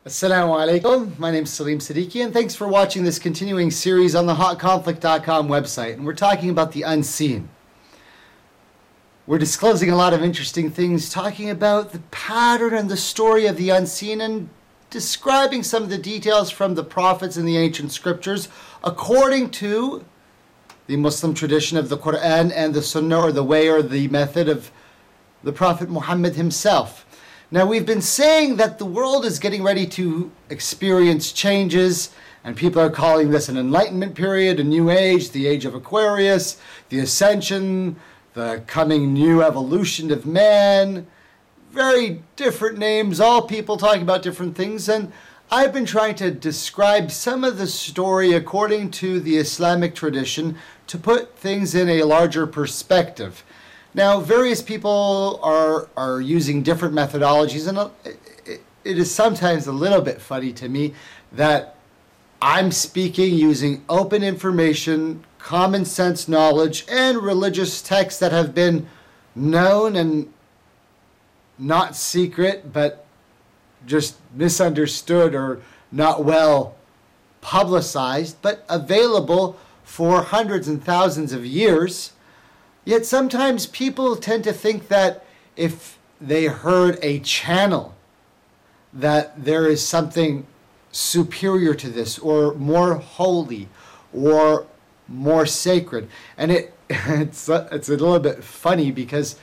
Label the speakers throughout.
Speaker 1: Assalamu alaikum. My name is Salim Siddiqui, and thanks for watching this continuing series on the hotconflict.com website. And we're talking about the unseen. We're disclosing a lot of interesting things, talking about the pattern and the story of the unseen, and describing some of the details from the prophets in the ancient scriptures according to the Muslim tradition of the Quran and the Sunnah, or the way or the method of the Prophet Muhammad himself. Now, we've been saying that the world is getting ready to experience changes, and people are calling this an enlightenment period, a new age, the age of Aquarius, the ascension, the coming new evolution of man. Very different names, all people talking about different things, and I've been trying to describe some of the story according to the Islamic tradition to put things in a larger perspective. Now, various people are using different methodologies, and it is sometimes a little bit funny to me that I'm speaking using open information, common sense knowledge, and religious texts that have been known and not secret, but just misunderstood or not well publicized, but available for hundreds and thousands of years. Yet sometimes people tend to think that if they heard a channel, that there is something superior to this, or more holy, or more sacred. And it's a little bit funny because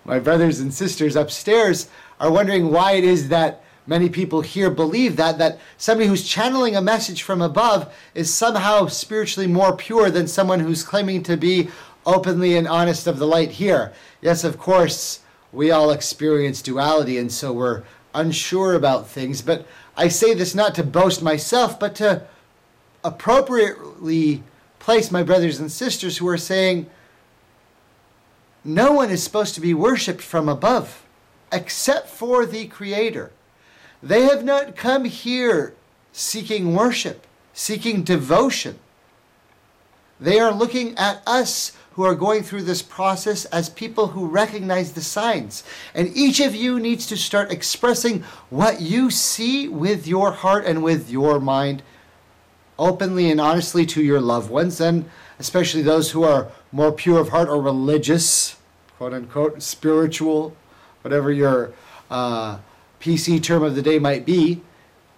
Speaker 1: my brothers and sisters upstairs are wondering why it is that many people here believe that somebody who's channeling a message from above is somehow spiritually more pure than someone who's claiming to be openly and honest of the light here. Yes, of course, we all experience duality, and so we're unsure about things. But I say this not to boast myself, but to appropriately place my brothers and sisters who are saying, no one is supposed to be worshipped from above, except for the Creator. They have not come here seeking worship, seeking devotion. They are looking at us who are going through this process as people who recognize the signs. And each of you needs to start expressing what you see with your heart and with your mind, openly and honestly to your loved ones, and especially those who are more pure of heart or religious, quote unquote, spiritual, whatever your PC term of the day might be,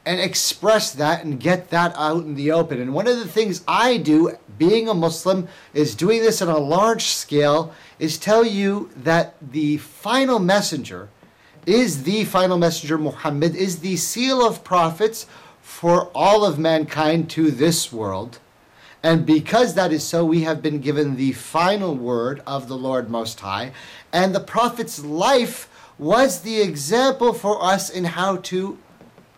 Speaker 1: and express that and get that out in the open. And one of the things I do, being a Muslim, is doing this on a large scale, is tell you that the final messenger is the final messenger. Muhammad is the seal of prophets for all of mankind to this world. And because that is so, we have been given the final word of the Lord Most High. And the prophet's life was the example for us in how to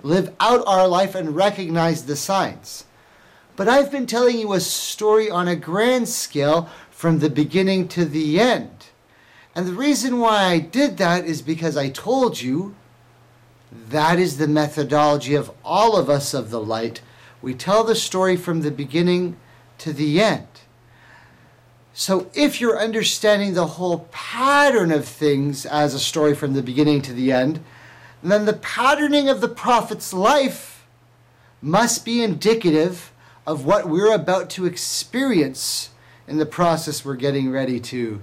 Speaker 1: live out our life and recognize the signs. But I've been telling you a story on a grand scale from the beginning to the end. And the reason why I did that is because I told you that is the methodology of all of us of the light. We tell the story from the beginning to the end. So if you're understanding the whole pattern of things as a story from the beginning to the end, then the patterning of the prophet's life must be indicative of what we're about to experience in the process we're getting ready to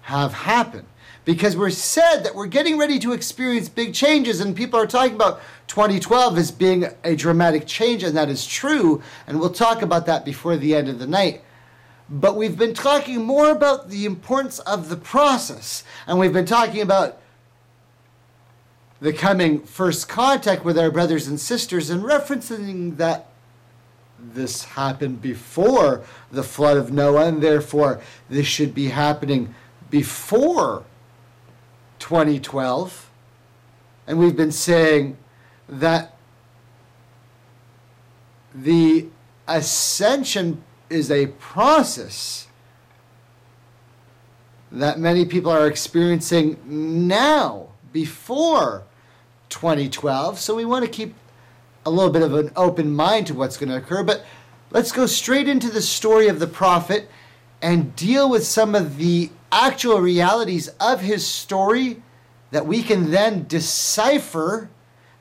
Speaker 1: have happen. Because we're said that we're getting ready to experience big changes, and people are talking about 2012 as being a dramatic change, and that is true, and we'll talk about that before the end of the night. But we've been talking more about the importance of the process, and we've been talking about the coming first contact with our brothers and sisters, and referencing that this happened before the flood of Noah, and therefore this should be happening before 2012. And we've been saying that the ascension is a process that many people are experiencing now, before 2012. So we want to keep a little bit of an open mind to what's going to occur. But let's go straight into the story of the prophet and deal with some of the actual realities of his story that we can then decipher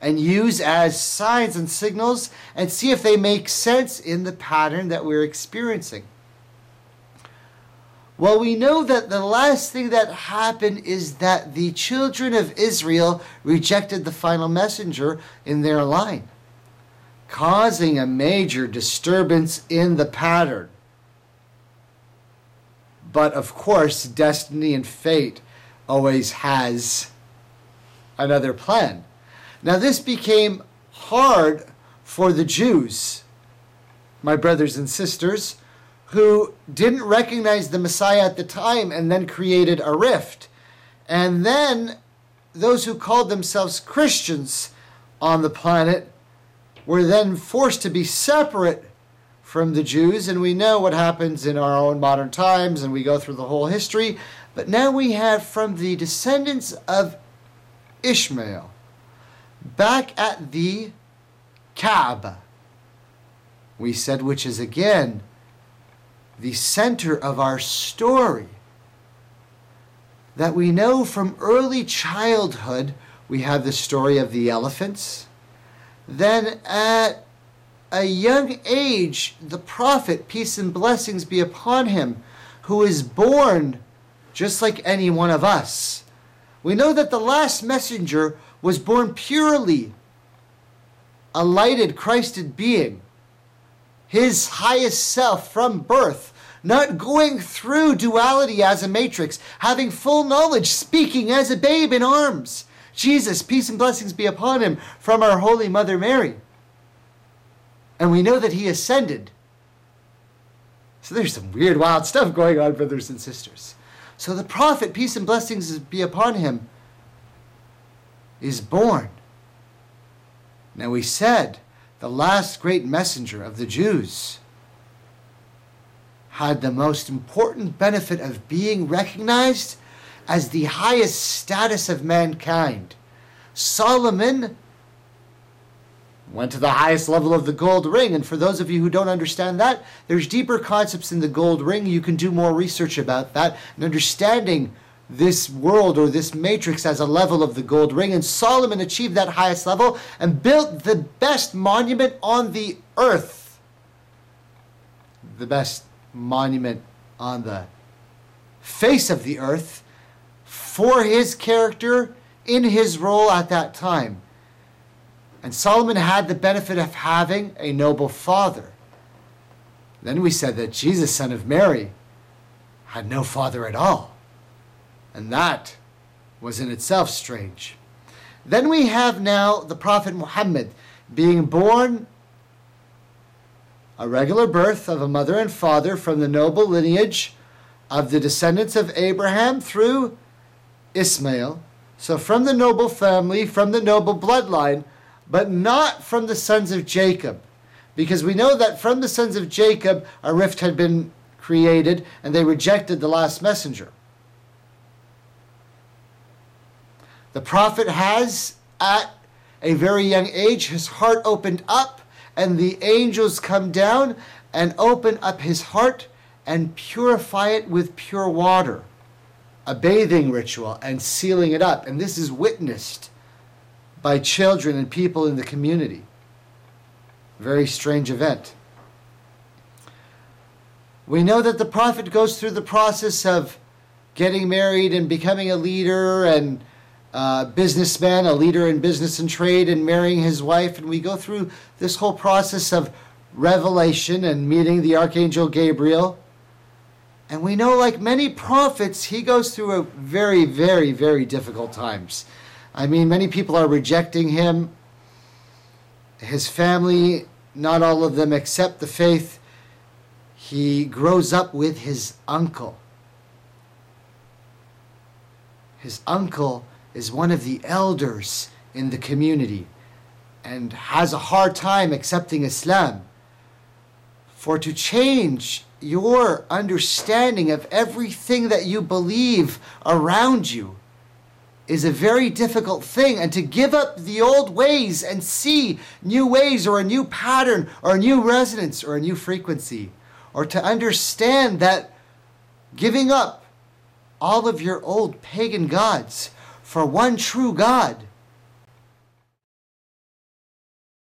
Speaker 1: and use as signs and signals and see if they make sense in the pattern that we're experiencing. Well, we know that the last thing that happened is that the children of Israel rejected the final messenger in their line, causing a major disturbance in the pattern. But of course, destiny and fate always has another plan. Now, this became hard for the Jews, my brothers and sisters, who didn't recognize the Messiah at the time and then created a rift. And then those who called themselves Christians on the planet were then forced to be separate from the Jews. And we know what happens in our own modern times, and we go through the whole history. But now we have from the descendants of Ishmael, back at the Kaaba, we said, which is again the center of our story, that we know from early childhood. We have the story of the elephants. Then at a young age, the prophet, peace and blessings be upon him, who is born just like any one of us. We know that the last messenger was born purely a lighted, Christed being, his highest self from birth, not going through duality as a matrix, having full knowledge, speaking as a babe in arms. Jesus, peace and blessings be upon him, from our Holy Mother Mary. And we know that he ascended. So there's some weird, wild stuff going on, brothers and sisters. So the prophet, peace and blessings be upon him, is born. Now we said the last great messenger of the Jews had the most important benefit of being recognized as the highest status of mankind. Solomon went to the highest level of the gold ring. And for those of you who don't understand that, there's deeper concepts in the gold ring. You can do more research about that and understanding this world or this matrix as a level of the gold ring. And Solomon achieved that highest level and built the best monument on the earth. The best monument on the face of the earth for his character in his role at that time. And Solomon had the benefit of having a noble father. Then we said that Jesus, son of Mary, had no father at all. And that was in itself strange. Then we have now the Prophet Muhammed being born a regular birth of a mother and father from the noble lineage of the descendants of Abraham through Ismail. So from the noble family, from the noble bloodline, but not from the sons of Jacob. Because we know that from the sons of Jacob, a rift had been created and they rejected the last messenger. The prophet has, at a very young age, his heart opened up, and the angels come down and open up his heart and purify it with pure water, a bathing ritual, and sealing it up. And this is witnessed by children and people in the community. Very strange event. We know that the prophet goes through the process of getting married and becoming a leader and businessman, a leader in business and trade, and marrying his wife. And we go through this whole process of revelation and meeting the Archangel Gabriel. And we know, like many prophets, he goes through a very, very, very difficult times. I mean, many people are rejecting him. His family, not all of them accept the faith. He grows up with his uncle. His uncle is one of the elders in the community and has a hard time accepting Islam. For to change your understanding of everything that you believe around you is a very difficult thing, and to give up the old ways and see new ways or a new pattern or a new resonance or a new frequency, or to understand that giving up all of your old pagan gods for one true God